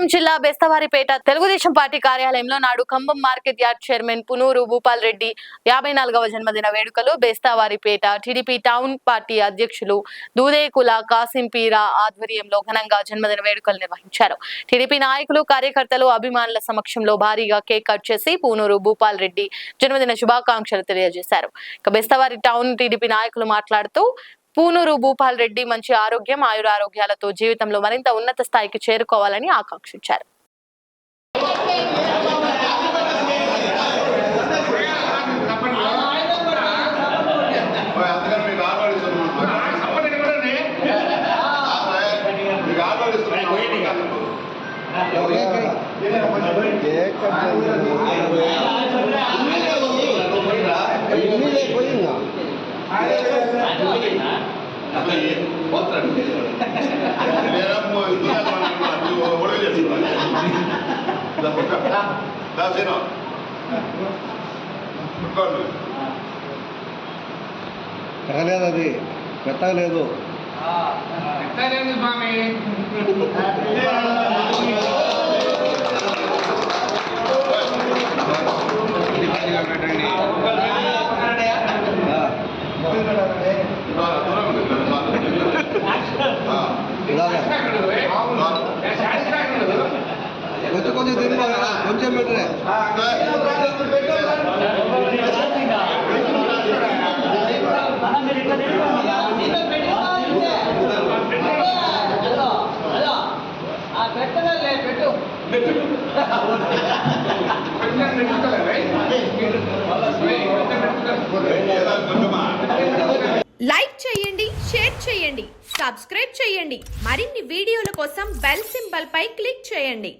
అనంతపురం జిల్లా బెస్తవారిపేట తెలుగుదేశం పార్టీ కార్యాలయంలో నాడు Khammam market yard chairman Punuru Bhupal Reddy 54వ జన్మదిన వేడుకలు బెస్తవారిపేట టీడీపీ టౌన్ పార్టీ అధ్యక్షులు దూదేకుల కాసిం పీరా ఆధ్వర్యంలో ఘనంగా జన్మదిన వేడుకలు నిర్వహించారు. టీడీపీ నాయకులు కార్యకర్తలు అభిమానుల సమక్షంలో భారీగా కేక్ కట్ చేసి పునూరు భూపాల్ రెడ్డి జన్మదిన శుభాకాంక్షలు తెలియజేశారు. బెస్తవారి టౌన్ టీడీపీ నాయకులు మాట్లాడుతూ పూనూరు భూపాల్ రెడ్డి మంచి ఆరోగ్యం ఆయురారోగ్యాలతో జీవితంలో మరింత ఉన్నత స్థాయికి చేరుకోవాలని ఆకాంక్షించారు. అది పెట్టలేదు స్వామి. కొంచెం కొంచెం తిన్నా కొంచెం పెట్టలే లైక్ చేయండి, షేర్ చేయండి, సబ్స్క్రైబ్ చేయండి. మరిన్ని వీడియోల కోసం బెల్ సింబల్ పై క్లిక్ చేయండి.